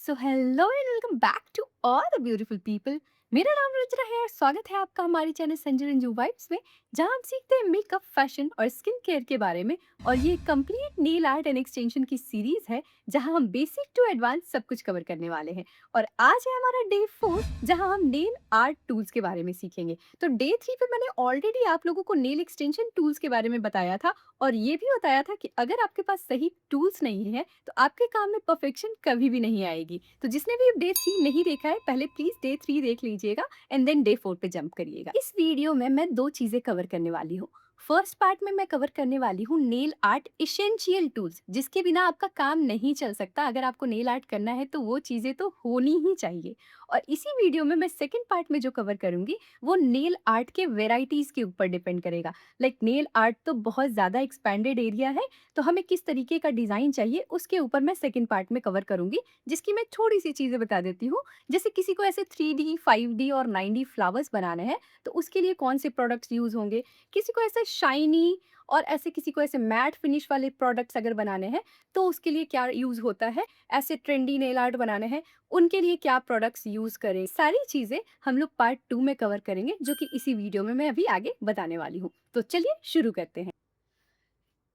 So hello and welcome back to all the beautiful people. मेरा नाम रचना है और स्वागत है आपका हमारे चैनल संजू रंजू वाइब्स में, जहां हम सीखते हैं मेकअप, फैशन और स्किन केयर के बारे में। और ये complete nail art and extension की सीरीज है, जहां हम बेसिक टू एडवांस सब कुछ कवर करने वाले हैं। और आज है हमारा डे 4, जहां हम नेल आर्ट टूल्स के बारे में सीखेंगे। तो डे 3 पे मैंने ऑलरेडी आप लोगों को नेल एक्सटेंशन टूल्स के बारे में बताया था, और ये भी बताया था कि अगर आपके पास सही टूल्स नहीं है तो आपके काम में परफेक्शन कभी भी नहीं आएगी। तो जिसने भी डे 3 नहीं देखा है, पहले प्लीज डे 3 देख लीजिएगा एंड देन डे 4 पे जंप करिएगा। इस वीडियो में मैं दो चीजें कवर करने वाली हूँ। फर्स्ट पार्ट में मैं कवर करने वाली हूँ नेल आर्ट इसेंशियल टूल्स, जिसके बिना आपका काम नहीं चल सकता। अगर आपको नेल आर्ट करना है तो वो चीजें तो होनी ही चाहिए। और इसी वीडियो में मैं सेकंड पार्ट में जो कवर करूंगी वो नेल आर्ट के वेराइटीज के ऊपर डिपेंड करेगा। लाइक नेल आर्ट तो बहुत ज़्यादा एक्सपेंडेड एरिया है, तो हमें किस तरीके का डिज़ाइन चाहिए उसके ऊपर मैं सेकंड पार्ट में कवर करूंगी, जिसकी मैं थोड़ी सी चीज़ें बता देती हूँ। जैसे किसी को ऐसे 3D 5D और 9D फ्लावर्स बनाने हैं, तो उसके लिए कौन से प्रोडक्ट्स यूज़ होंगे। किसी को ऐसे शाइनी और ऐसे किसी को ऐसे मैट फिनिश वाले प्रोडक्ट्स अगर बनाने हैं, तो उसके लिए क्या यूज़ होता है। ऐसे ट्रेंडी नेल आर्ट बनाने हैं, उनके लिए क्या प्रोडक्ट्स यूज़ करें। सारी चीज़ें हम लोग पार्ट 2 में कवर करेंगे, जो कि इसी वीडियो में मैं अभी आगे बताने वाली हूँ। तो चलिए शुरू करते हैं।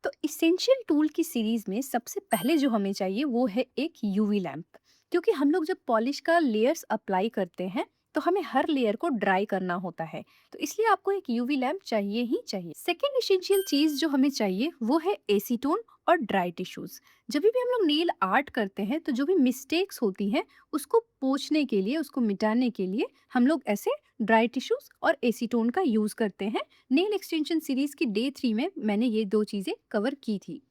तो इसेंशियल टूल की सीरीज में सबसे पहले जो हमें चाहिए वो है एक यूवी लैंप। क्योंकि हम लोग जब पॉलिश का लेयर्स अप्लाई करते हैं, तो हमें हर लेयर को ड्राई करना होता है। तो इसलिए आपको एक यूवी लैंप चाहिए ही चाहिए। सेकेंड इसेंशियल चीज जो हमें चाहिए वो है एसीटोन और ड्राई टिश्यूज। जब भी हम लोग नेल आर्ट करते हैं, तो जो भी मिस्टेक्स होती हैं उसको पोंछने के लिए, उसको मिटाने के लिए हम लोग ऐसे ड्राई टिश्यूज और एसीटोन का यूज करते हैं। नेल एक्सटेंशन सीरीज की डे 3 में मैंने ये दो चीजें कवर की थी।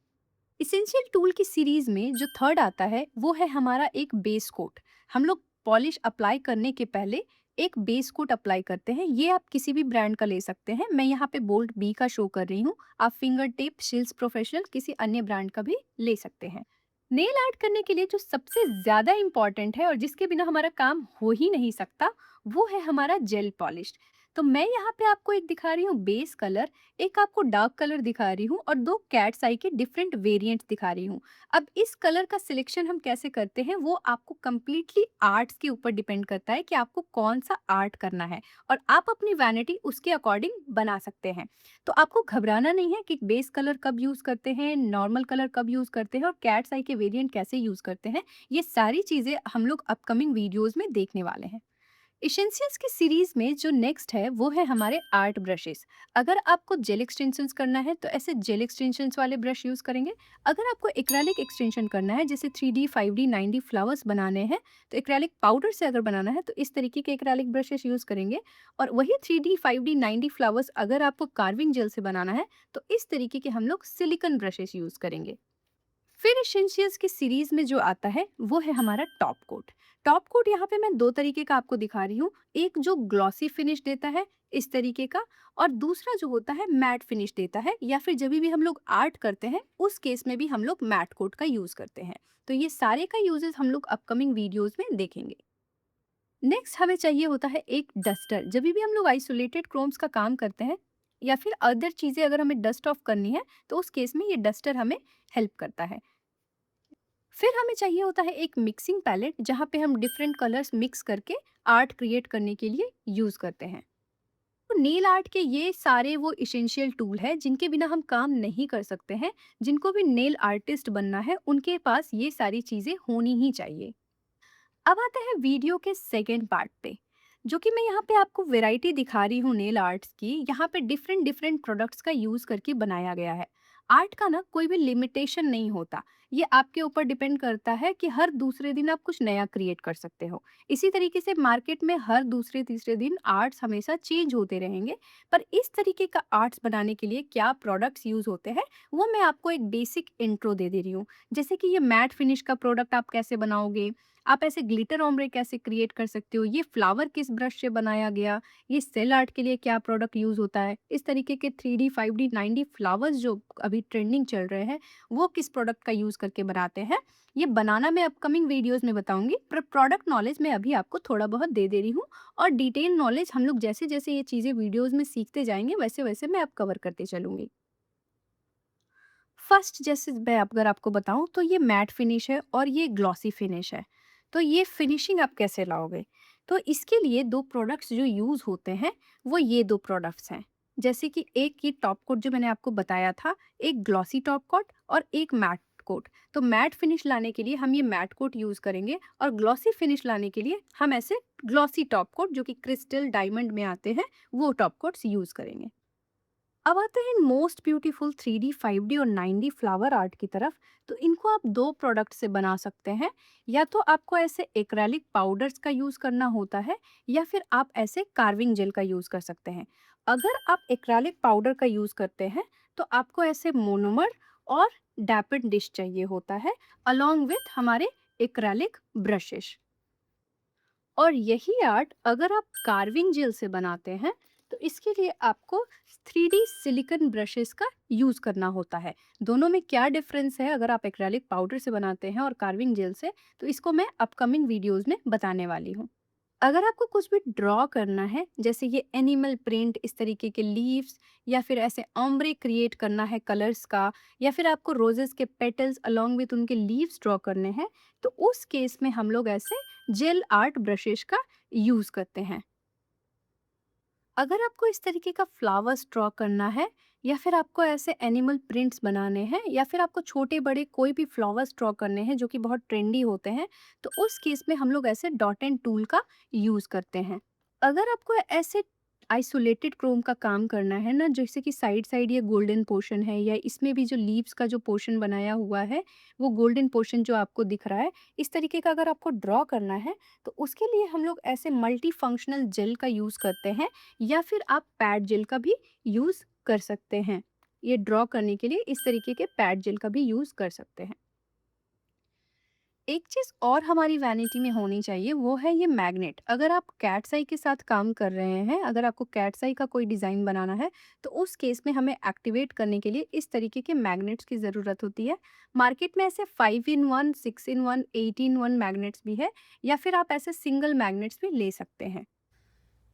इसेंशियल टूल की सीरीज में जो थर्ड आता है वो है हमारा एक बेस कोट। हम लोग पॉलिश अप्लाई करने के पहले एक बेस कोट अप्लाई करते हैं। ये आप किसी भी ब्रांड का ले सकते हैं। मैं यहाँ पे बोल्ट बी का शो कर रही हूँ। आप फिंगर टिप, शिल्स प्रोफेशनल, किसी अन्य ब्रांड का भी ले सकते हैं। नेल आर्ट करने के लिए जो सबसे ज्यादा इंपॉर्टेंट है और जिसके बिना हमारा काम हो ही नहीं सकता, वो है हमारा जेल पॉलिश। तो मैं यहाँ पे आपको एक दिखा रही हूँ बेस कलर, एक आपको डार्क कलर दिखा रही हूँ, और दो कैट्स आई के डिफरेंट वेरिएंट्स दिखा रही हूँ। अब इस कलर का सिलेक्शन हम कैसे करते हैं वो आपको कंप्लीटली आर्ट्स के ऊपर डिपेंड करता है कि आपको कौन सा आर्ट करना है, और आप अपनी वैनिटी उसके अकॉर्डिंग बना सकते हैं। तो आपको घबराना नहीं है कि बेस कलर कब यूज करते हैं, नॉर्मल कलर कब यूज करते हैं, और कैट्स आई के वेरिएंट कैसे यूज करते हैं। ये सारी चीजें हम लोग अपकमिंग वीडियोज में देखने वाले हैं। इसेंशियल्स की सीरीज में जो नेक्स्ट है वो है हमारे आर्ट ब्रशेस। अगर आपको जेल एक्सटेंशंस करना है तो ऐसे जेल एक्सटेंशंस वाले ब्रश यूज करेंगे। अगर आपको एक्रेलिक एक्सटेंशन करना है, जैसे 3D 5D 9D फ्लावर्स बनाने हैं, तो एक्रेलिक पाउडर से अगर बनाना है तो इस तरीके के एक्रेलिक ब्रशेस यूज करेंगे। और वही 3D 5D 9D फ्लावर्स अगर आपको कार्विंग जेल से बनाना है, तो इस तरीके के हम लोग सिलिकन ब्रशेस यूज करेंगे। फिर एसेंशियल्स की सीरीज में जो आता है वो है हमारा टॉप कोट। टॉप कोट यहाँ पे मैं दो तरीके का आपको दिखा रही हूँ। एक जो ग्लॉसी फिनिश देता है इस तरीके का, और दूसरा जो होता है मैट फिनिश देता है, या फिर जब भी हम लोग आर्ट करते हैं उस केस में भी हम लोग मैट कोट का यूज करते हैं। तो ये सारे का यूजेस हम लोग अपकमिंग वीडियोज में देखेंगे। नेक्स्ट हमें चाहिए होता है एक डस्टर। जब भी हम लोग आइसोलेटेड क्रोम्स का काम करते हैं, या फिर अदर चीजें अगर हमें डस्ट ऑफ करनी है, तो उस केस में ये डस्टर हमें हेल्प करता है। फिर हमें चाहिए होता है एक मिक्सिंग पैलेट, जहाँ पे हम डिफरेंट कलर्स मिक्स करके आर्ट क्रिएट करने के लिए यूज करते हैं। तो नील आर्ट के ये सारे वो इसेंशियल टूल है जिनके बिना हम काम नहीं कर सकते हैं। जिनको भी नेल आर्टिस्ट बनना है उनके पास ये सारी चीजें होनी ही चाहिए। अब आते हैं वीडियो के सेकेंड पार्ट पे, जो कि मैं यहाँ पे आपको वैरायटी दिखा रही हूँ नेल आर्ट्स की। यहाँ पे डिफरेंट डिफरेंट प्रोडक्ट्स का यूज करके बनाया गया है। आर्ट का ना कोई भी लिमिटेशन नहीं होता। ये आपके ऊपर डिपेंड करता है कि हर दूसरे दिन आप कुछ नया क्रिएट कर सकते हो। इसी तरीके से मार्केट में हर दूसरे तीसरे दिन आर्ट्स हमेशा चेंज होते रहेंगे। पर इस तरीके का आर्ट्स बनाने के लिए क्या प्रोडक्ट्स यूज होते हैं, वो मैं आपको एक बेसिक इंट्रो दे रही हूँ। जैसे कि ये मैट फिनिश का प्रोडक्ट आप कैसे बनाओगे, आप ऐसे ग्लिटर ओम्ब्रे कैसे क्रिएट कर सकते हो, ये फ्लावर किस ब्रश से बनाया गया, ये सेल आर्ट के लिए क्या प्रोडक्ट यूज होता है, इस तरीके के 3D 5D 9D फ्लावर्स जो अभी ट्रेंडिंग चल रहे हैं वो किस प्रोडक्ट का यूज करके बनाते हैं। ये बनाना मैं अपकमिंग वीडियोस में बताऊंगी, पर प्रोडक्ट नॉलेज मैं अभी आपको थोड़ा बहुत दे रही हूँ। और डिटेल नॉलेज हम लोग जैसे जैसे ये चीजें वीडियोज में सीखते जाएंगे वैसे वैसे मैं अब कवर करते चलूंगी। फर्स्ट जैसे मैं अगर आपको बताऊं तो ये मैट फिनिश है और ये ग्लॉसी फिनिश है। तो ये फिनिशिंग आप कैसे लाओगे? तो इसके लिए 2 प्रोडक्ट्स जो यूज़ होते हैं, वो ये 2 प्रोडक्ट्स हैं। जैसे कि एक ये टॉप कोट जो मैंने आपको बताया था, एक ग्लॉसी टॉप कोट और एक मैट कोट। तो मैट फिनिश लाने के लिए हम ये मैट कोट यूज़ करेंगे और ग्लॉसी फिनिश लाने के लिए हम ऐसे ग्लॉसी टॉप कोट जो कि क्रिस्टल, डायमंड में आते हैं, वो टॉप कोट्स यूज़ करेंगे। अब आते हैं मोस्ट ब्यूटीफुल 3D 5D और 9D फ्लावर आर्ट की तरफ। तो इनको आप दो प्रोडक्ट से बना सकते हैं। या तो आपको ऐसे एक्रेलिक पाउडर्स का यूज करना होता है या फिर आप ऐसे कार्विंग जेल का यूज कर सकते हैं। अगर आप एक्रेलिक पाउडर का यूज करते हैं तो आपको ऐसे मोनोमर और डैपिड डिश चाहिए होता है अलोंग विथ हमारे एक्रेलिक ब्रशेस। और यही आर्ट अगर आप कार्विंग जेल से बनाते हैं तो इसके लिए आपको 3D सिलिकॉन ब्रशेस का यूज करना होता है। दोनों में क्या डिफरेंस है अगर आप एक्रेलिक पाउडर से बनाते हैं और कार्विंग जेल से, तो इसको मैं अपकमिंग वीडियोस में बताने वाली हूँ। अगर आपको कुछ भी ड्रॉ करना है जैसे ये एनिमल प्रिंट, इस तरीके के लीव्स या फिर ऐसे ओम्ब्रे क्रिएट करना है कलर्स का, या फिर आपको रोजेस के पेटल्स अलोंग विथ उनके लीव्स ड्रॉ करने हैं, तो उस केस में हम लोग ऐसे जेल आर्ट ब्रशेस का यूज करते हैं। अगर आपको इस तरीके का फ्लावर्स ड्रॉ करना है या फिर आपको ऐसे एनिमल प्रिंट्स बनाने हैं या फिर आपको छोटे बड़े कोई भी फ्लावर्स ड्रॉ करने हैं जो कि बहुत ट्रेंडी होते हैं, तो उस केस में हम लोग ऐसे डॉट एंड टूल का यूज करते हैं। अगर आपको ऐसे आइसोलेटेड क्रोम का काम करना है ना, जैसे कि साइड साइड ये गोल्डन पोर्शन है या इसमें भी जो लीव्स का जो पोर्शन बनाया हुआ है वो गोल्डन पोर्शन जो आपको दिख रहा है, इस तरीके का अगर आपको ड्रॉ करना है तो उसके लिए हम लोग ऐसे मल्टी फंक्शनल जेल का यूज करते हैं या फिर आप पैड जेल का भी यूज कर सकते हैं। ये ड्रॉ करने के लिए इस तरीके के पैड जेल का भी यूज कर सकते हैं। एक चीज और हमारी वैनिटी में होनी चाहिए, वो है ये मैग्नेट। अगर आप कैट्स आई के साथ काम कर रहे हैं, अगर आपको कैट्स आई का कोई डिजाइन बनाना है, तो उस केस में हमें एक्टिवेट करने के लिए इस तरीके के मैग्नेट्स की जरूरत होती है। मार्केट में ऐसे 5 in 1, 6 in 1, 8 in 1 मैग्नेट्स भी है, या फिर आप ऐसे सिंगल मैग्नेट्स भी ले सकते हैं।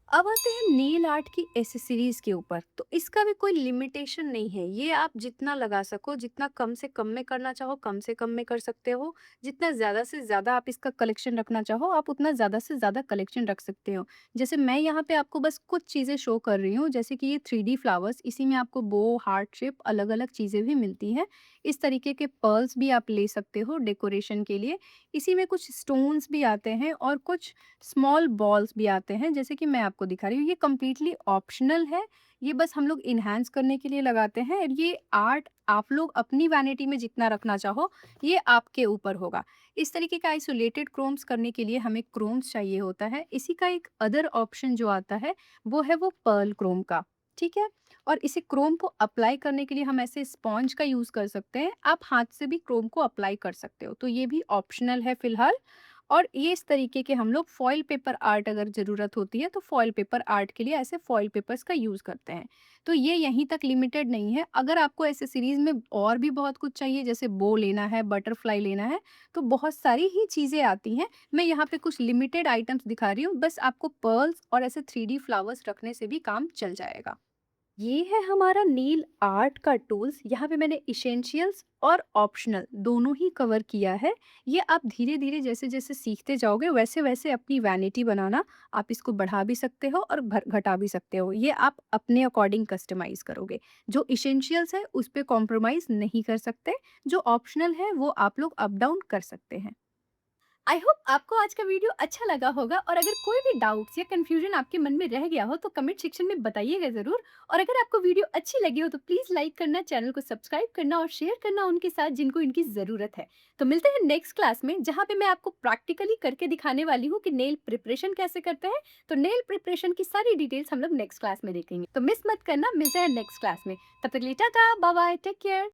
अब आते हैं नेल आर्ट की एसेसरीज के ऊपर। तो इसका भी कोई लिमिटेशन नहीं है, ये आप जितना लगा सको, जितना कम से कम में करना चाहो कम से कम में कर सकते हो, जितना ज़्यादा से ज़्यादा आप इसका कलेक्शन रखना चाहो आप उतना ज़्यादा से ज़्यादा कलेक्शन रख सकते हो। जैसे मैं यहाँ पे आपको बस कुछ चीज़ें शो कर रही हूँ, जैसे कि ये 3D फ्लावर्स, इसी में आपको बो, हार्ट शेप, अलग अलग चीज़ें भी मिलती हैं। इस तरीके के पर्ल्स भी आप ले सकते हो डेकोरेशन के लिए। इसी में कुछ स्टोन्स भी आते हैं और कुछ स्मॉल बॉल्स भी आते हैं, जैसे कि मैं आपको दिखा रही हूँ। ये कम्प्लीटली ऑप्शनल है, ये बस हम लोग इन्हांस करने के लिए लगाते हैं। और ये आर्ट आप लोग अपनी वैनिटी में जितना रखना चाहो, ये आपके ऊपर होगा। इस तरीके का आइसोलेटेड क्रोम्स करने के लिए हमें क्रोम्स चाहिए होता है। इसी का एक अदर ऑप्शन जो आता है वो है वो पर्ल क्रोम का। ठीक है। और इसे क्रोम को अप्लाई करने के लिए हम ऐसे स्पॉन्ज का यूज कर सकते हैं, आप हाथ से भी क्रोम को अप्लाई कर सकते हो, तो ये भी ऑप्शनल है फिलहाल। और ये इस तरीके के हम लोग फॉइल पेपर आर्ट अगर ज़रूरत होती है तो फॉइल पेपर आर्ट के लिए ऐसे फॉइल पेपर्स का यूज़ करते हैं। तो ये यहीं तक लिमिटेड नहीं है, अगर आपको ऐसे सीरीज़ में और भी बहुत कुछ चाहिए, जैसे बो लेना है, बटरफ्लाई लेना है, तो बहुत सारी ही चीज़ें आती हैं। मैं यहाँ पे कुछ लिमिटेड आइटम्स दिखा रही हूँ, बस आपको पर्ल्स और ऐसे 3D फ्लावर्स रखने से भी काम चल जाएगा। ये है हमारा नील आर्ट का टूल्स। यहाँ पे मैंने इसेंशियल्स और ऑप्शनल दोनों ही कवर किया है। ये आप धीरे धीरे जैसे जैसे सीखते जाओगे वैसे वैसे अपनी वैनिटी बनाना, आप इसको बढ़ा भी सकते हो और घटा भी सकते हो, ये आप अपने अकॉर्डिंग कस्टमाइज करोगे। जो इसेंशियल्स है उस पर कॉम्प्रोमाइज नहीं कर सकते, जो ऑप्शनल है वो आप लोग अप डाउन कर सकते हैं। आई होप आपको आज का वीडियो अच्छा लगा होगा, और अगर कोई भी डाउट्स या कंफ्यूजन आपके मन में रह गया हो तो कमेंट सेक्शन में बताइएगा ज़रूर। और अगर आपको वीडियो अच्छी लगी हो तो प्लीज़ लाइक करना, चैनल को सब्सक्राइब करना और शेयर करना उनके साथ जिनको इनकी ज़रूरत है। तो मिलते हैं नेक्स्ट क्लास में, जहाँ पे मैं आपको प्रैक्टिकली करके दिखाने वाली हूँ कि नेल प्रिपरेशन कैसे करते हैं। तो नेल प्रिपरेशन की सारी डिटेल्स हम लोग नेक्स्ट क्लास में देखेंगे, तो मिस मत करना। मिलते हैं नेक्स्ट क्लास में, तब तक के लिए tata bye bye, take care.